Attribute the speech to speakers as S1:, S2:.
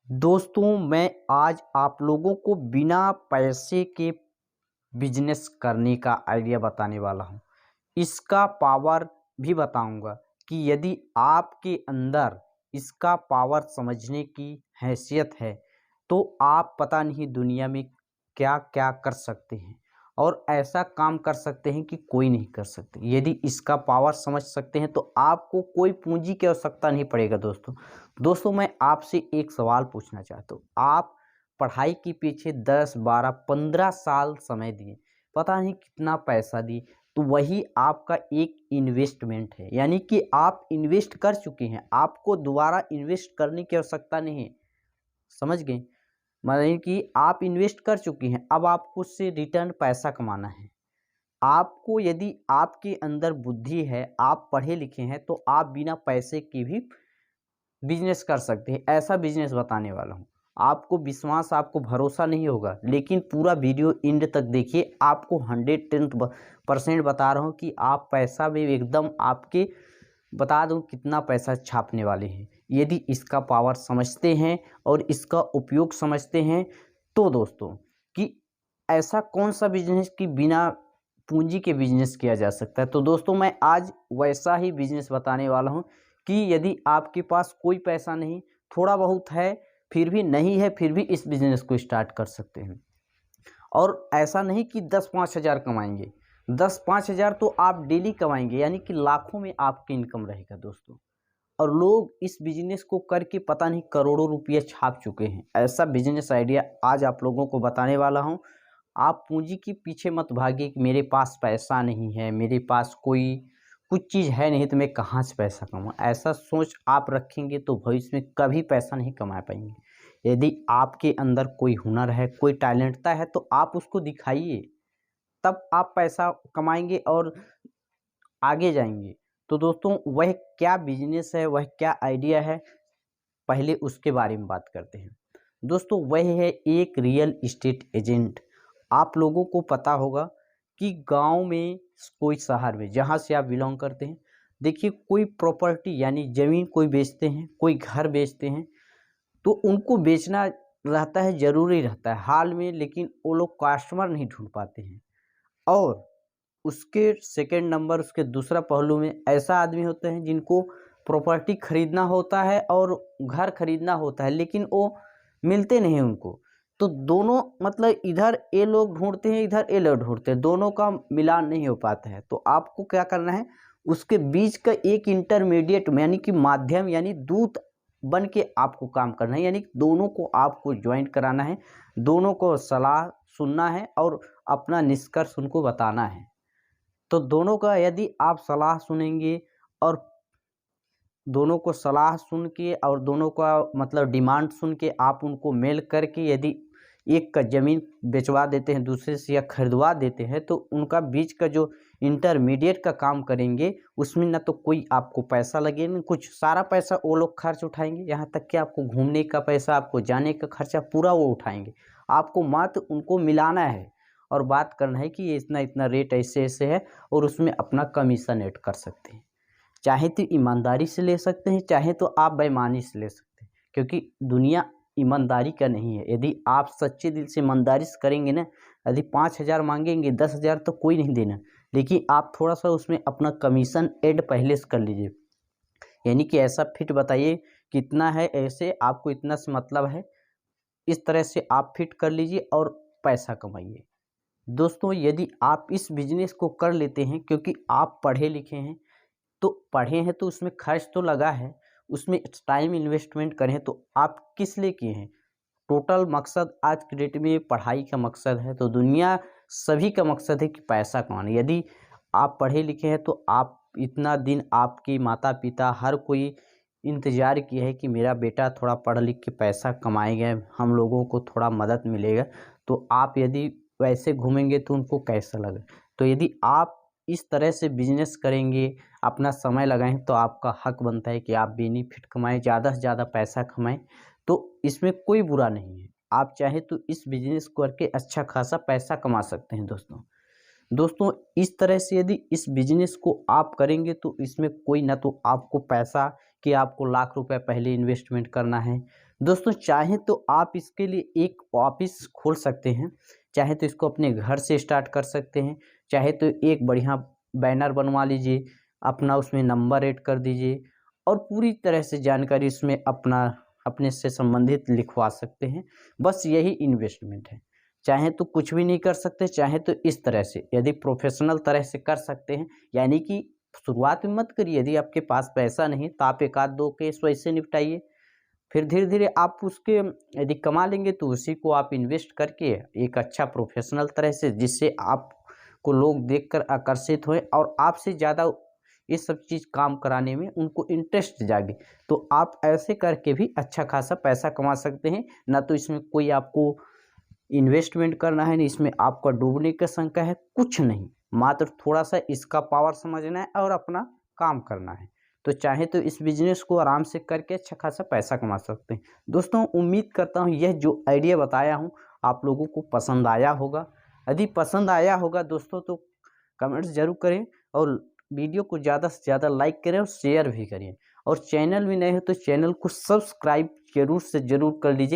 S1: दोस्तों, मैं आज आप लोगों को बिना पैसे के बिजनेस करने का आइडिया बताने वाला हूँ। इसका पावर भी बताऊंगा कि यदि आपके अंदर इसका पावर समझने की हैसियत है तो आप पता नहीं दुनिया में क्या क्या कर सकते हैं और ऐसा काम कर सकते हैं कि कोई नहीं कर सकते। यदि इसका पावर समझ सकते हैं तो आपको कोई पूंजी की आवश्यकता नहीं पड़ेगा। दोस्तों मैं आपसे एक सवाल पूछना चाहता हूँ। आप पढ़ाई के पीछे 10, 12, 15 साल समय दिए, पता नहीं कितना पैसा दिए, तो वही आपका एक इन्वेस्टमेंट है, यानी कि आप इन्वेस्ट कर चुके हैं, आपको दोबारा इन्वेस्ट करने की आवश्यकता नहीं है। समझ गए? मतलब कि आप इन्वेस्ट कर चुके हैं, अब आपको उससे रिटर्न पैसा कमाना है। आपको यदि आपके अंदर बुद्धि है, आप पढ़े लिखे हैं, तो आप बिना पैसे के भी बिजनेस कर सकते हैं। ऐसा बिजनेस बताने वाला हूँ। आपको विश्वास, आपको भरोसा नहीं होगा, लेकिन पूरा वीडियो एंड तक देखिए। आपको 110% बता रहा हूँ कि आप पैसा भी एकदम आपके बता दूँ कितना पैसा छापने वाले हैं। यदि इसका पावर समझते हैं और इसका उपयोग समझते हैं तो दोस्तों, कि ऐसा कौन सा बिजनेस कि बिना पूंजी के बिजनेस किया जा सकता है। तो दोस्तों मैं आज वैसा ही बिजनेस बताने वाला हूँ कि यदि आपके पास कोई पैसा नहीं, थोड़ा बहुत है, फिर भी नहीं है, फिर भी इस बिजनेस को स्टार्ट कर सकते हैं। और ऐसा नहीं कि 10-5 हज़ार कमाएंगे, 10-5 हज़ार तो आप डेली कमाएंगे, यानी कि लाखों में आपकी इनकम रहेगा दोस्तों। और लोग इस बिजनेस को करके पता नहीं करोड़ों रुपये छाप चुके हैं। ऐसा बिजनेस आइडिया आज आप लोगों को बताने वाला हूँ। आप पूंजी के पीछे मत भागिए कि मेरे पास पैसा नहीं है, मेरे पास कोई कुछ चीज़ है नहीं, तो मैं कहाँ से पैसा कमाऊँ। ऐसा सोच आप रखेंगे तो भविष्य में कभी पैसा नहीं कमा पाएंगे। यदि आपके अंदर कोई हुनर है, कोई टैलेंटता है, तो आप उसको दिखाइए, तब आप पैसा कमाएंगे और आगे जाएंगे। तो दोस्तों वह क्या बिजनेस है, वह क्या आइडिया है, पहले उसके बारे में बात करते हैं। दोस्तों वह है एक रियल इस्टेट एजेंट। आप लोगों को पता होगा कि गांव में, कोई शहर में, जहां से आप बिलोंग करते हैं, देखिए कोई प्रॉपर्टी यानी ज़मीन कोई बेचते हैं, कोई घर बेचते हैं, तो उनको बेचना रहता है, ज़रूरी रहता है हाल में, लेकिन वो लोग कस्टमर नहीं ढूंढ पाते हैं। और उसके सेकंड नंबर, उसके दूसरा पहलू में ऐसा आदमी होते हैं जिनको प्रॉपर्टी खरीदना होता है और घर खरीदना होता है, लेकिन वो मिलते नहीं उनको। तो दोनों, मतलब इधर ये लोग ढूंढते हैं, इधर ये लोग ढूंढते हैं, दोनों का मिलान नहीं हो पाता है। तो आपको क्या करना है, उसके बीच का एक इंटरमीडिएट यानी कि माध्यम, यानी दूत बन के आपको काम करना है, यानी दोनों को आपको ज्वाइंट कराना है, दोनों को सलाह सुनना है और अपना निष्कर्ष उनको बताना है। तो दोनों का यदि आप सलाह सुनेंगे और दोनों को सलाह सुन के और दोनों का मतलब डिमांड सुन के आप उनको मेल करके यदि एक का ज़मीन बेचवा देते हैं दूसरे से या खरीदवा देते हैं, तो उनका बीच का जो इंटरमीडिएट का काम करेंगे, उसमें ना तो कोई आपको पैसा लगे, ना कुछ, सारा पैसा वो लोग खर्च उठाएंगे। यहाँ तक कि आपको घूमने का पैसा, आपको जाने का खर्चा पूरा वो उठाएंगे। आपको मात्र उनको मिलाना है और बात करना है कि ये इतना इतना रेट ऐसे ऐसे है, और उसमें अपना कमीशन ऐड कर सकते हैं। चाहे तो ईमानदारी से ले सकते हैं, चाहे तो आप बेईमानी से ले सकते हैं, क्योंकि दुनिया ईमानदारी का नहीं है। यदि आप सच्चे दिल से ईमानदारी से करेंगे ना, यदि 5 हज़ार मांगेंगे, 10 हज़ार तो कोई नहीं देना, लेकिन आप थोड़ा सा उसमें अपना कमीशन ऐड पहले से कर लीजिए। यानी कि ऐसा फिट बताइए कितना है, ऐसे आपको इतना से मतलब है, इस तरह से आप फिट कर लीजिए और पैसा कमाइए। दोस्तों यदि आप इस बिजनेस को कर लेते हैं, क्योंकि आप पढ़े लिखे हैं, तो पढ़े हैं तो उसमें खर्च तो लगा है, उसमें टाइम इन्वेस्टमेंट करें, तो आप किस लिए किए हैं? टोटल मकसद आज के डेट में पढ़ाई का मकसद है, तो दुनिया सभी का मकसद है कि पैसा कमाना। यदि आप पढ़े लिखे हैं तो आप इतना दिन, आपके माता पिता हर कोई इंतज़ार किया है कि मेरा बेटा थोड़ा पढ़ लिख के पैसा कमाएगा, हम लोगों को थोड़ा मदद मिलेगा। तो आप यदि वैसे घूमेंगे तो उनको कैसा लगे? तो यदि आप इस तरह से बिजनेस करेंगे, अपना समय लगाएं, तो आपका हक बनता है कि आप बेनिफिट कमाएं, ज़्यादा से ज़्यादा पैसा कमाएं। तो इसमें कोई बुरा नहीं है। आप चाहे तो इस बिजनेस को करके अच्छा खासा पैसा कमा सकते हैं दोस्तों इस तरह से यदि इस बिजनेस को आप करेंगे तो इसमें कोई ना तो आपको पैसा कि आपको लाख रुपए पहले इन्वेस्टमेंट करना है। दोस्तों चाहे तो आप इसके लिए एक ऑफिस खोल सकते हैं, चाहे तो इसको अपने घर से स्टार्ट कर सकते हैं, चाहे तो एक बढ़िया बैनर बनवा लीजिए, अपना उसमें नंबर ऐड कर दीजिए और पूरी तरह से जानकारी इसमें अपने से संबंधित लिखवा सकते हैं। बस यही इन्वेस्टमेंट है। चाहे तो कुछ भी नहीं कर सकते, चाहे तो इस तरह से यदि प्रोफेशनल तरह से कर सकते हैं, यानी कि शुरुआत में मत करिए। यदि आपके पास पैसा नहीं तो आप एक आध दो केस वैसे निपटाइए, फिर धीरे धीरे आप उसके यदि कमा लेंगे तो उसी को आप इन्वेस्ट करके एक अच्छा प्रोफेशनल तरह से, जिससे आपको लोग देखकर आकर्षित हों और आपसे ज़्यादा ये सब चीज़ काम कराने में उनको इंटरेस्ट जागे, तो आप ऐसे करके भी अच्छा खासा पैसा कमा सकते हैं। ना तो इसमें कोई आपको इन्वेस्टमेंट करना है, नहीं इसमें आपका डूबने का शंका है, कुछ नहीं, मात्र थोड़ा सा इसका पावर समझना है और अपना काम करना है। तो चाहे तो इस बिजनेस को आराम से करके अच्छा खासा पैसा कमा सकते हैं। दोस्तों उम्मीद करता हूँ यह जो आइडिया बताया हूँ आप लोगों को पसंद आया होगा। यदि पसंद आया होगा दोस्तों तो कमेंट्स जरूर करें और वीडियो को ज़्यादा से ज़्यादा लाइक करें और शेयर भी करें, और चैनल भी नए हो तो चैनल को सब्सक्राइब जरूर से ज़रूर कर लीजिए।